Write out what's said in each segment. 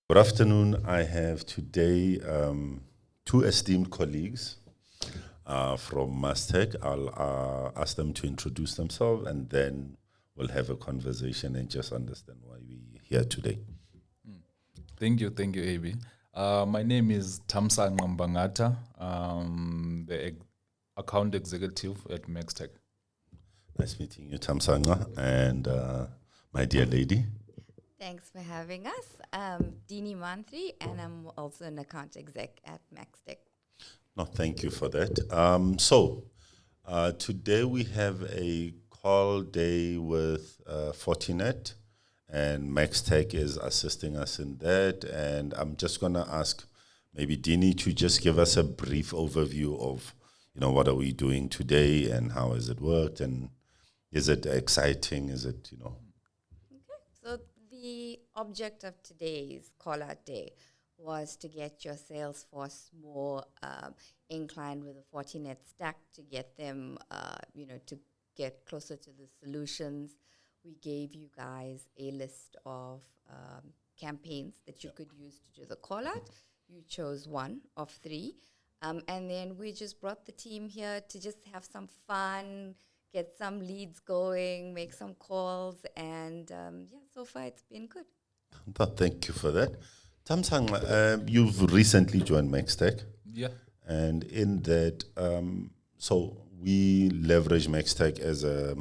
Good afternoon. I have today two esteemed colleagues from Maxtec. I'll ask them to introduce themselves and then we'll have a conversation and just understand why we're here today. Thank you, AB. My name is Tamsa Ngambangata, account executive at Maxtec. Nice meeting you, Tamsanga, and my dear lady. Thanks for having us. Dini Mantri, and I'm also an account exec at Maxtec. No, thank you for that. Today we have a call day with Fortinet, and Maxtec is assisting us in that. And I'm just going to ask maybe Dini to just give us a brief overview of, what are we doing today and how has it worked, and is it exciting? Is it, Okay, so the object of today's call-out day was to get your sales force more inclined with the Fortinet stack, to get them, to get closer to the solutions. We gave you guys a list of campaigns that you could use to do the call-out. You chose one of three. And then we just brought the team here to just have some fun, get some leads going, make some calls, and so far it's been good. Thank you for that. Tamsang, you've recently joined Maxtec. Yeah. And in that, so we leverage Maxtec as a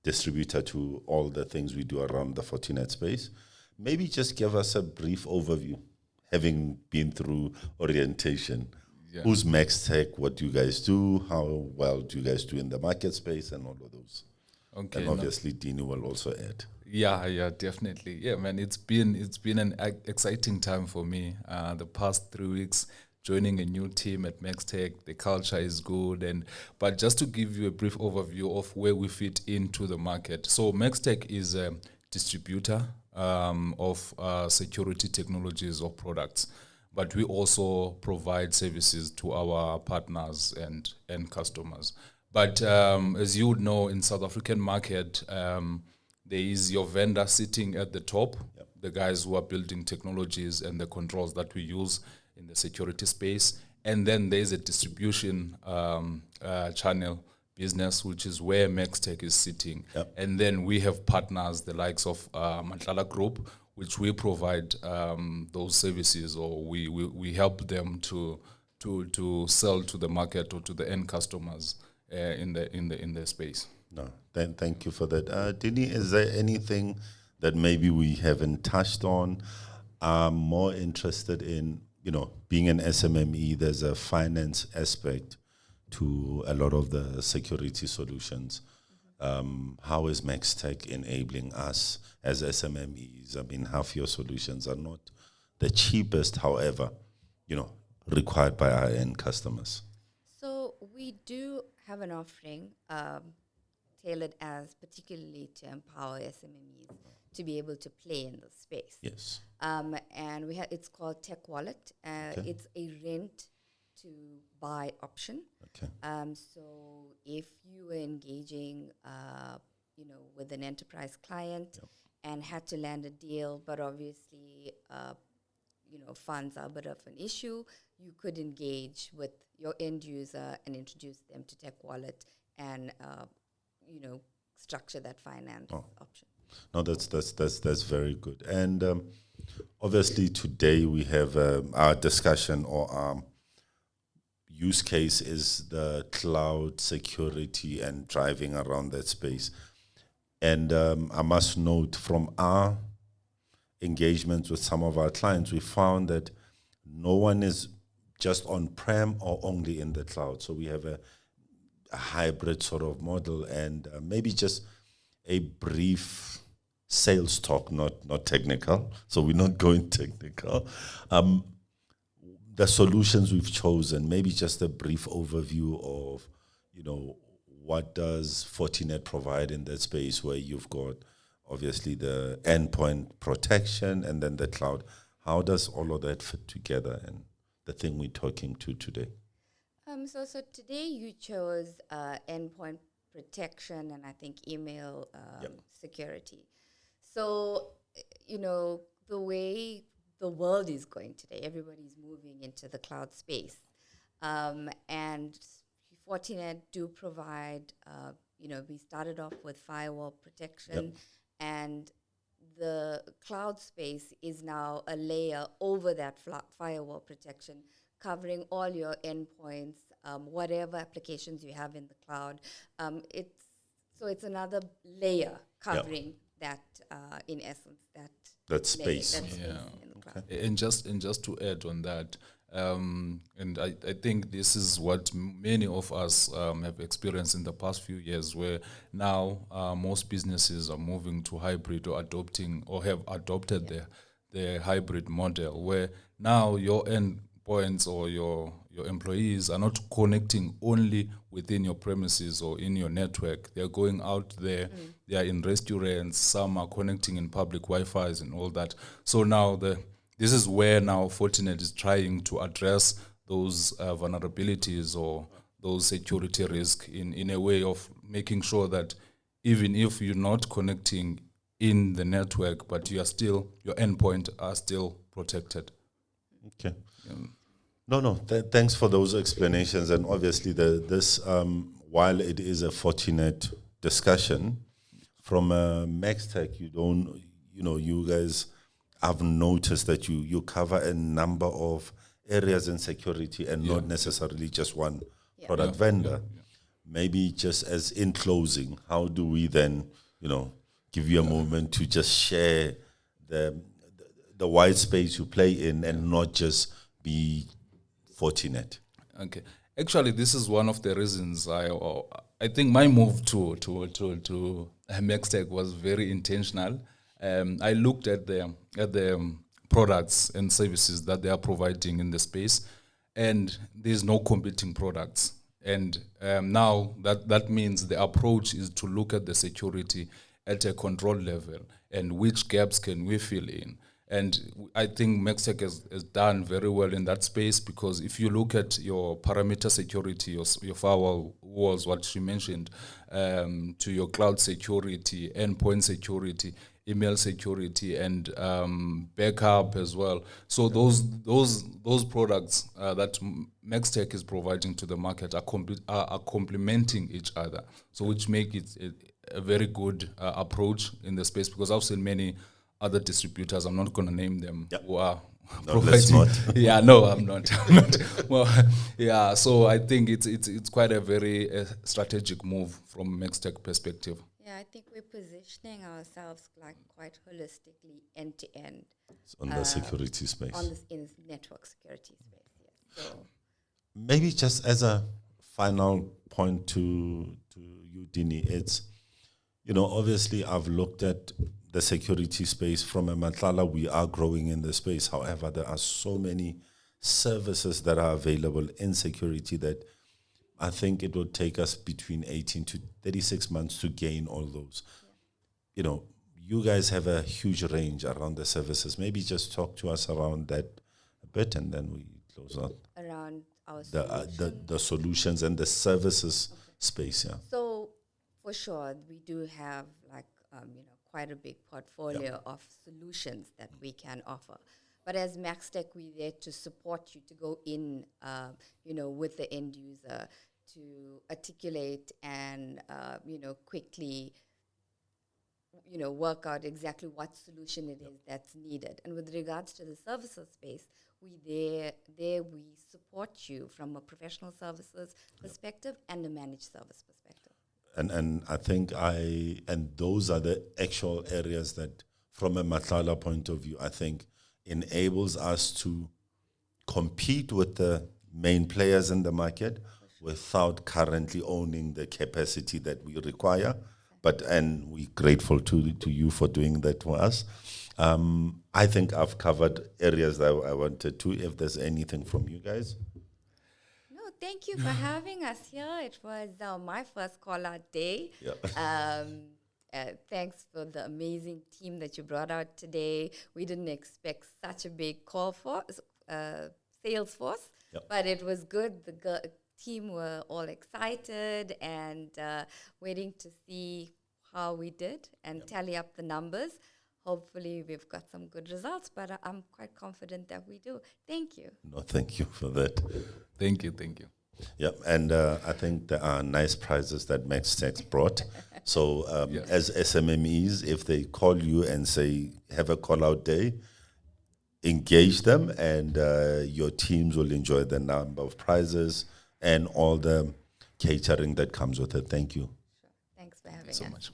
distributor to all the things we do around the Fortinet space. Maybe just give us a brief overview, having been through orientation. Yeah. Who's Maxtec? What do you guys do? How well do you guys do in the market space and all of those? Okay. And obviously, Dini will also add. Yeah, definitely. Yeah, man, it's been an exciting time for me. The past 3 weeks, joining a new team at Maxtec, the culture is good, but just to give you a brief overview of where we fit into the market. So Maxtec is a distributor of security technologies or products, but we also provide services to our partners and customers. But as you would know, in South African market, there is your vendor sitting at the top, the guys who are building technologies and the controls that we use in the security space. And then there's a distribution channel business, which is where Maxtec is sitting. Yep. And then we have partners, the likes of Matlala Group, which we provide those services, or we help them to sell to the market or to the end customers in the space. No, then thank you for that. Dini, is there anything that maybe we haven't touched on? I'm more interested in, being an SMME, there's a finance aspect to a lot of the security solutions. How is Maxtec enabling us as SMMEs? I mean, half your solutions are not the cheapest, however, required by our end customers. So we do have an offering tailored as particularly to empower SMMEs to be able to play in the space. Yes. And it's called Tech Wallet. It's a rent to buy option. Okay. So if you were engaging, with an enterprise client and had to land a deal, but obviously, funds are a bit of an issue, you could engage with your end user and introduce them to Tech Wallet and, structure that finance option. No, that's very good. And obviously today we have our discussion or our use case is the cloud security and driving around that space. And I must note from our engagements with some of our clients, we found that no one is just on-prem or only in the cloud. So we have a hybrid sort of model, and maybe just a brief sales talk, not technical. So we're not going technical. The solutions we've chosen, maybe just a brief overview of, what does Fortinet provide in that space where you've got obviously the endpoint protection and then the cloud. How does all of that fit together and the thing we're talking to today? So today you chose endpoint protection and I think email security. So, the way the world is going today. Everybody's moving into the cloud space. And Fortinet do provide, we started off with firewall protection, and the cloud space is now a layer over that firewall protection, covering all your endpoints, whatever applications you have in the cloud. It's another layer covering that, in essence, that space. That space in the cloud. And just to add on that, and I think this is what many of us have experienced in the past few years, where now most businesses are moving to hybrid or adopting or have adopted the hybrid model, where now your endpoints or your employees are not connecting only within your premises or in your network. They're going out there, they are in restaurants, some are connecting in public Wi-Fi's and all that. So now this is where now Fortinet is trying to address those vulnerabilities or those security risks in a way of making sure that even if you're not connecting in the network, but your endpoint are still protected. Okay. No. Thanks for those explanations. And obviously, this while it is a Fortinet discussion, from Maxtec, you guys, I've noticed that you cover a number of areas in security and not necessarily just one product vendor. Maybe just as in closing, how do we then, give you a moment to just share the wide space you play in and not just be Fortinet? Okay. Actually, this is one of the reasons I think my move to Maxtec was very intentional. I looked at the products and services that they are providing in the space, and there's no competing products. And now that means the approach is to look at the security at a control level and which gaps can we fill in. And I think Maxtec has done very well in that space, because if you look at your parameter security, your firewall walls, what you mentioned, to your cloud security, endpoint security, email security, and backup as well. So those products that Maxtec is providing to the market are complementing each other. So which make it a very good approach in the space, because I've seen many other distributors, I'm not going to name them, who are providing. No, I'm not. Well, so I think it's quite a very strategic move from Maxtec perspective. Yeah, I think we're positioning ourselves like quite holistically end to end on the security space, in the network security space. Yes. So maybe just as a final point to you, Dini, it's obviously I've looked at the security space from a Matlala. We are growing in the space. However, there are so many services that are available in security that I think it will take us between 18 to 36 months to gain all those. Yeah. You guys have a huge range around the services. Maybe just talk to us around that a bit, and then we close out. Around our solutions? The solutions and the services space, yeah. So, for sure, we do have quite a big portfolio of solutions that we can offer. But as Maxtec, we're there to support you to go in, with the end user, to articulate and, quickly, work out exactly what solution it is that's needed. And with regards to the services space, we support you from a professional services perspective and a managed service perspective. And I think those are the actual areas that, from a Matlala point of view, I think enables us to compete with the main players in the market without currently owning the capacity that we require. And we're grateful to you for doing that for us. I think I've covered areas that I wanted to. If there's anything from you guys. Thank you for having us here. It was my first call-out day. Yeah. Thanks for the amazing team that you brought out today. We didn't expect such a big sales force, but it was good. The team were all excited and waiting to see how we did and tally up the numbers. hopefully we've got some good results, but I'm quite confident that we do. Thank you. No, thank you for that. Thank you. Thank you. Yeah, and I think there are nice prizes that Maxtec brought. So Yes. as SMMEs, if they call you and say, have a call-out day, engage them, and your teams will enjoy the number of prizes and all the catering that comes with it. Thank you. Sure. Thanks for having Thank you so us. much.